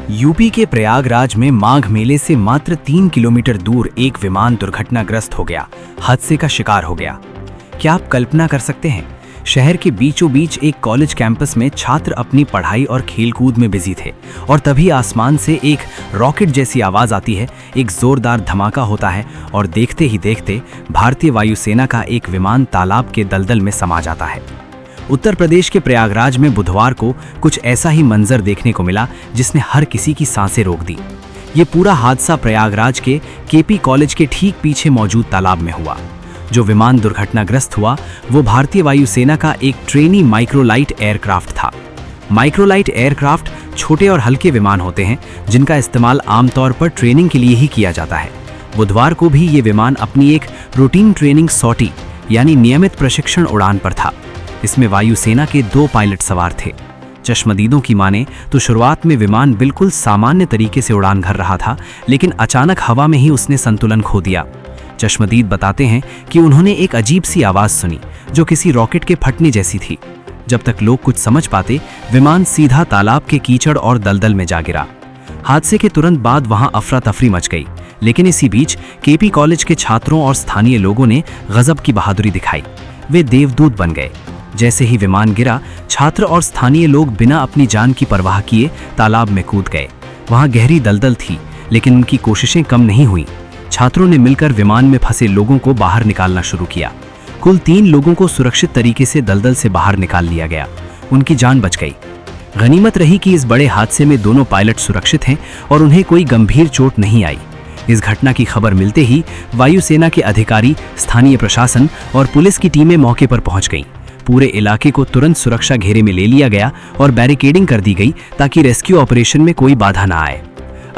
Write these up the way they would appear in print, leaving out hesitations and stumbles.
UP के प्रयागराज में माघ मेले से मात्र 3 किलोमीटर दूर एक विमान दुर्घटनाग्रस्त हो गया, हादसे का शिकार हो गया। क्या आप कल्पना कर सकते हैं? शहर के बीचों बीच एक कॉलेज कैंपस में छात्र अपनी पढ़ाई और खेलकूद में बिजी थे और तभी आसमान से एक रॉकेट जैसी आवाज आती है, एक जोरदार धमाका होता है और देखते ही देखते भारतीय वायुसेना का एक विमान तालाब के दलदल में समा जाता है। उत्तर प्रदेश के प्रयागराज में बुधवार को कुछ ऐसा ही मंजर देखने को मिला जिसने हर किसी की सांसें रोक दी। ये पूरा हादसा प्रयागराज के केपी कॉलेज के ठीक पीछे मौजूद तालाब में हुआ। जो विमान दुर्घटनाग्रस्त हुआ वो भारतीय वायुसेना का एक ट्रेनी माइक्रोलाइट एयरक्राफ्ट था। माइक्रोलाइट एयरक्राफ्ट छोटे और हल्के विमान होते हैं जिनका इस्तेमाल आमतौर पर ट्रेनिंग के लिए ही किया जाता है। बुधवार को भी ये विमान अपनी एक रूटीन ट्रेनिंग सॉर्टी यानी नियमित प्रशिक्षण उड़ान पर था। इसमें वायुसेना के 2 पायलट सवार थे। चश्मदीदों की माने तो शुरुआत में विमान बिल्कुल सामान्य तरीके से उड़ान भर रहा था, लेकिन अचानक हवा में ही उसने संतुलन खो दिया। चश्मदीद बताते हैं कि उन्होंने एक अजीब सी आवाज सुनी जो किसी रॉकेट के फटने जैसी थी। जब तक लोग कुछ समझ पाते, विमान सीधा तालाब के कीचड़ और दलदल में जा गिरा। हादसे के तुरंत बाद वहां अफरा तफरी मच गई, लेकिन इसी बीच केपी कॉलेज के छात्रों और स्थानीय लोगों ने गजब की बहादुरी दिखाई। वे देवदूत बन गए। जैसे ही विमान गिरा, छात्र और स्थानीय लोग बिना अपनी जान की परवाह किए तालाब में कूद गए। वहां गहरी दलदल थी, लेकिन उनकी कोशिशें कम नहीं हुई। छात्रों ने मिलकर विमान में फंसे लोगों को बाहर निकालना शुरू किया। कुल 3 लोगों को सुरक्षित तरीके से दलदल से बाहर निकाल लिया गया। उनकी जान बच गई। गनीमत रही कि इस बड़े हादसे में दोनों पायलट सुरक्षित हैं और उन्हें कोई गंभीर चोट नहीं आई। इस घटना की खबर मिलते ही वायुसेना के अधिकारी, स्थानीय प्रशासन और पुलिस की टीमें मौके पर पहुंच गईं। पूरे इलाके को तुरंत सुरक्षा घेरे में ले लिया गया और बैरिकेडिंग कर दी गई ताकि रेस्क्यू ऑपरेशन में कोई बाधा न आए।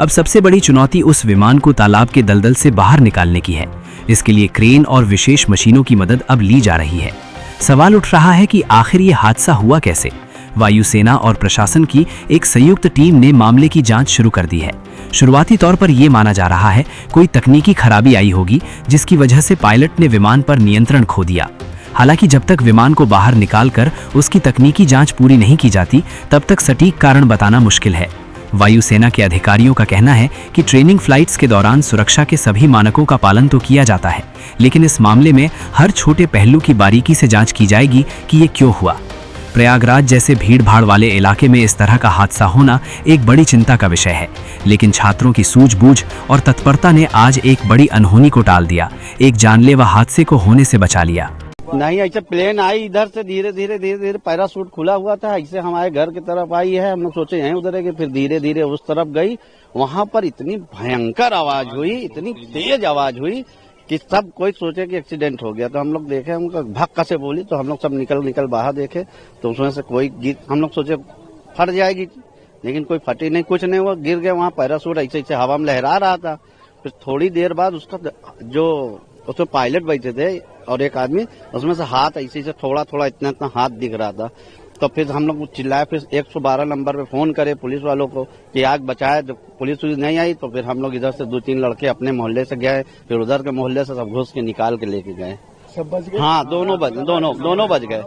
अब सबसे बड़ी चुनौती उस विमान को तालाब के दलदल से बाहर निकालने की है। इसके लिए क्रेन और विशेष मशीनों की मदद अब ली जा रही है। सवाल उठ रहा है कि आखिर ये हादसा हुआ कैसे? वायुसेना और प्रशासन की एक संयुक्त टीम ने मामले की जांच शुरू कर दी है। शुरुआती तौर पर यह माना जा रहा है कोई तकनीकी खराबी आई होगी जिसकी वजह से पायलट ने विमान पर नियंत्रण खो दिया। हालांकि जब तक विमान को बाहर निकालकर उसकी तकनीकी जांच पूरी नहीं की जाती, तब तक सटीक कारण बताना मुश्किल है। वायुसेना के अधिकारियों का कहना है कि ट्रेनिंग फ्लाइट्स के दौरान सुरक्षा के सभी मानकों का पालन तो किया जाता है, लेकिन इस मामले में हर छोटे पहलू की बारीकी से जांच की जाएगी कि ये क्यों हुआ। प्रयागराज जैसे भीड़-भाड़ वाले इलाके में इस तरह का हादसा होना एक बड़ी चिंता का विषय है, लेकिन छात्रों की सूझबूझ और तत्परता ने आज एक बड़ी अनहोनी को टाल दिया, एक जानलेवा हादसे को होने से बचा लिया। नहीं, ऐसे प्लेन आई इधर से धीरे धीरे पैराशूट खुला हुआ था, ऐसे हमारे घर की तरफ आई है। हम लोग सोचे यहीं उतरेंगे, फिर धीरे धीरे उस तरफ गई। वहां पर इतनी भयंकर आवाज हुई, इतनी तेज आवाज हुई कि सब कोई सोचे कि एक्सीडेंट हो गया। तो हम लोग देखे, हमको भक्का से बोली, तो हम लोग सब निकल बाहर देखे तो उसमें से कोई हम लोग सोचे फट जाएगी, लेकिन कोई फटी नहीं, कुछ नहीं हुआ। गिर गए वहाँ, पैराशूट ऐसे ऐसे हवा में लहरा रहा था। फिर थोड़ी देर बाद उसका जो उसमें पायलट बैठे थे और एक आदमी, उसमें से हाथ ऐसे से थोड़ा इतना हाथ दिख रहा था। तो फिर हम लोग चिल्लाए, फिर 112 नंबर पे फोन करे पुलिस वालों को कि आग बचाए। तो पुलिस नहीं आई, तो फिर हम लोग इधर से 2-3 लड़के अपने मोहल्ले से गए, फिर उधर के मोहल्ले से सब घुस के निकाल के लेके गए। सब बच गए? हाँ, दोनों बच गए।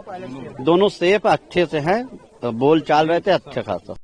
दोनों सेफ अच्छे से हैं, तो बोल चाल रहे थे अच्छे खासा।